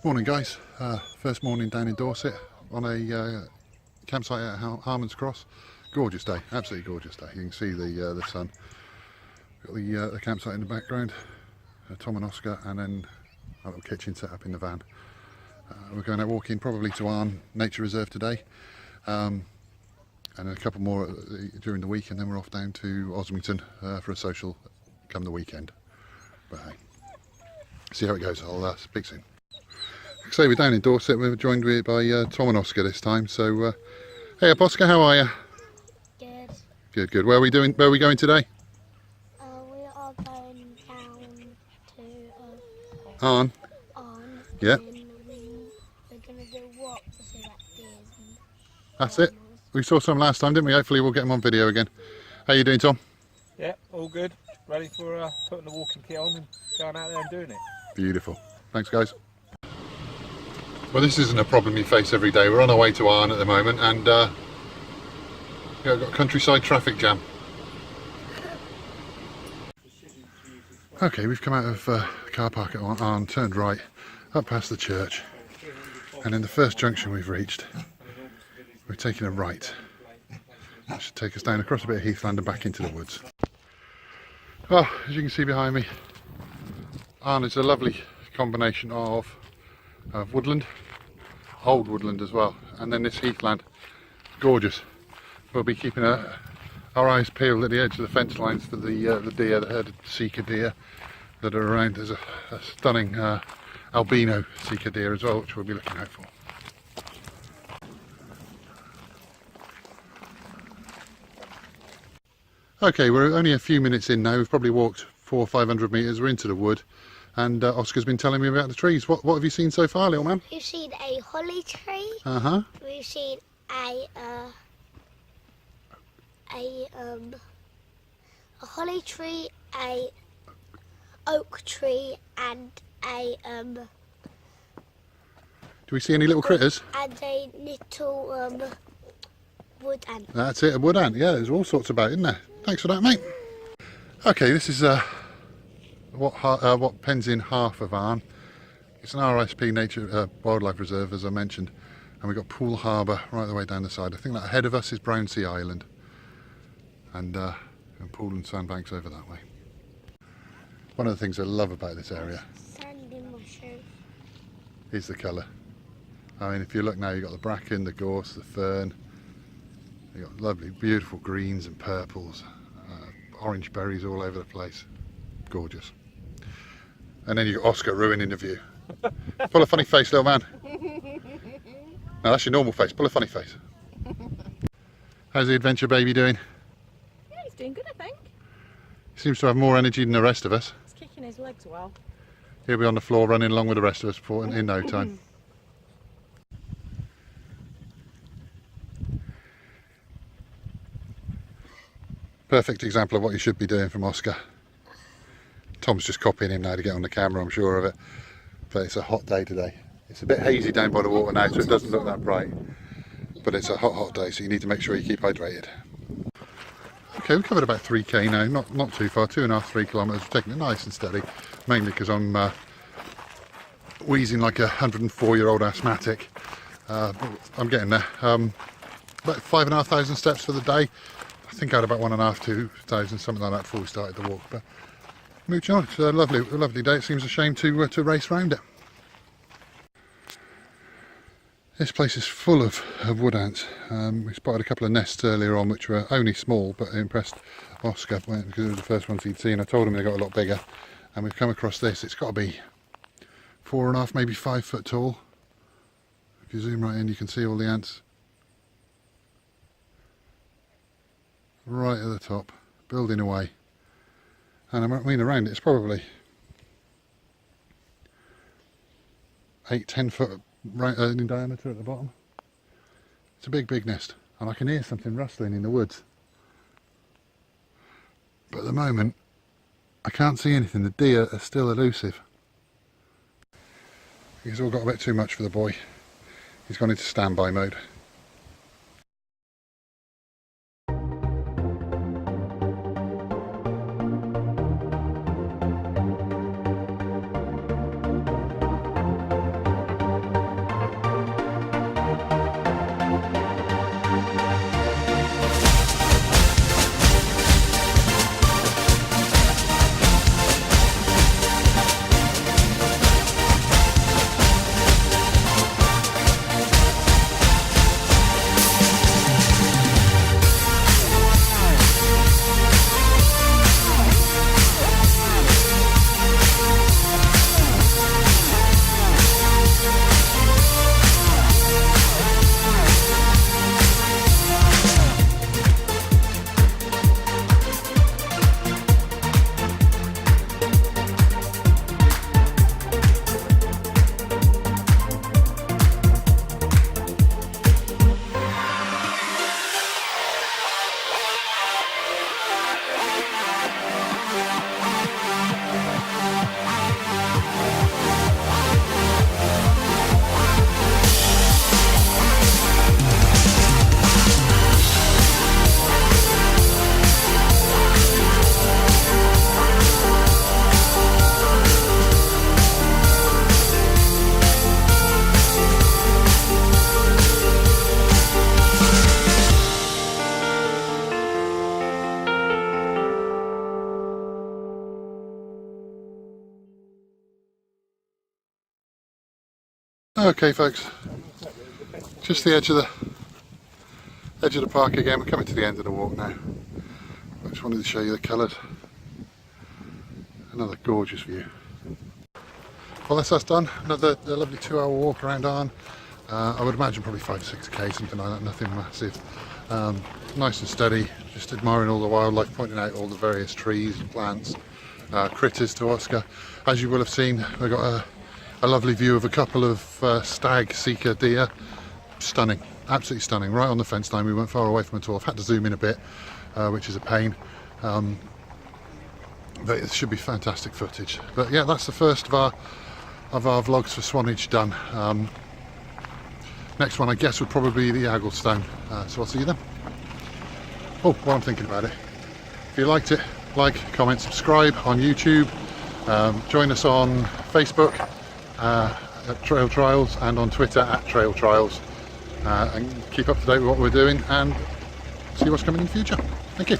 Morning guys, first morning down in Dorset on a campsite at Harmon's Cross. Gorgeous day, absolutely gorgeous day. You can see the sun. Got the campsite in the background, Tom and Oscar, and then a little kitchen set up in the van. We're going out walking probably to Arne Nature Reserve today, and a couple more during the week, and then we're off down to Osmington for a social come the weekend. But hey, see how it goes. I'll speak soon. So we're down in Dorset. We're joined by Tom and Oscar this time. So, hey up Oscar, how are you? Good. Good, good. Where are we doing? Where are we going today? We are going down to Arne. Arne. Yeah. We're going to do what to see that deers and That's it. We saw some last time, didn't we? Hopefully we'll get them on video again. How you doing, Tom? Yeah, all good. Ready for putting the walking kit on and going out there and doing it. Beautiful. Thanks, guys. Well, this isn't a problem you face every day. We're on our way to Arne at the moment, and yeah, we've got a countryside traffic jam. Okay, we've come out of the car park at Arne, turned right, up past the church, and in the first junction we've reached, we're taking a right. That should take us down across a bit of heathland and back into the woods. Well, as you can see behind me, Arne is a lovely combination of woodland, old woodland as well, and then this heathland, gorgeous. We'll be keeping our eyes peeled at the edge of the fence lines for the deer, the herded Sika deer that are around. There's a stunning albino Sika deer as well, which we'll be looking out for. Okay, we're only a few minutes in now. We've probably walked 400 or 500 metres. We're into the wood, and Oscar's been telling me about the trees. What have you seen so far, little man? We've seen a holly tree. Uh-huh. We've seen a holly tree, a oak tree, and a Do we see any little critters? and a little wood ant. That's it, a wood ant. Yeah, there's all sorts about, isn't there? Thanks for that, mate. Okay, this is what pens in half of Arne. It's an RSPB Nature Wildlife Reserve, as I mentioned, and we've got Poole Harbour right the way down the side. I think that ahead of us is Brownsea Island, and Poole and Sandbanks over that way. One of the things I love about this area Sandy mushroom. is the colour. I mean, if you look now, you've got the bracken, the gorse, the fern. You've got lovely, beautiful greens and purples, orange berries all over the place. Gorgeous. And then you've got Oscar ruining the view. Pull a funny face, little man. No, that's your normal face. Pull a funny face. How's the adventure baby doing? Yeah, he's doing good, I think. He seems to have more energy than the rest of us. He's kicking his legs well. He'll be on the floor running along with the rest of us in no time. Perfect example of what you should be doing from Oscar. Tom's just copying him now to get on the camera, I'm sure of it. But it's a hot day today. It's a bit hazy down by the water now, so it doesn't look that bright. But it's a hot day, so you need to make sure you keep hydrated. Okay, we've covered about 3k now, not too far, 2.5, 3 kilometres. We're taking it nice and steady, mainly because I'm wheezing like a 104-year-old asthmatic. I'm getting there. About 5,500 steps for the day. I think I had about 1,500, 2,000, something like that before we started the walk. But mooch on, it's a lovely day. It seems a shame to race round it. This place is full of wood ants. We spotted a couple of nests earlier on, which were only small, but it impressed Oscar because it was the first ones he'd seen. I told him they got a lot bigger, and we've come across this. It's got to be 4.5, maybe 5 foot tall. If you zoom right in, you can see all the ants. Right at the top, building away. And I mean around it's probably 8-10 foot in diameter at the bottom. It's a big nest, and I can hear something rustling in the woods. But at the moment, I can't see anything. The deer are still elusive. He's all got a bit too much for the boy. He's gone into standby mode. Okay folks, just the edge of the park again. We're coming to the end of the walk now. I just wanted to show you the colours. Another gorgeous view. Well, that's us done. Another lovely 2-hour walk around Arne. I would imagine probably 5 to 6k, something like that, nothing massive. Nice and steady, just admiring all the wildlife, pointing out all the various trees and plants, critters to Oscar. As you will have seen, we got a lovely view of a couple of stag Sika deer. Stunning, absolutely stunning, right on the fence line. We weren't far away from it at all. I've had to zoom in a bit, which is a pain. But it should be fantastic footage. But yeah, that's the first of our vlogs for Swanage done. Next one I guess would probably be the Agglestone, so I'll see you then. Oh, while I'm thinking about it, if you liked it, like, comment, subscribe on YouTube, join us on Facebook at Trail Trials and on Twitter at Trail Trials, and keep up to date with what we're doing and see what's coming in the future. Thank you.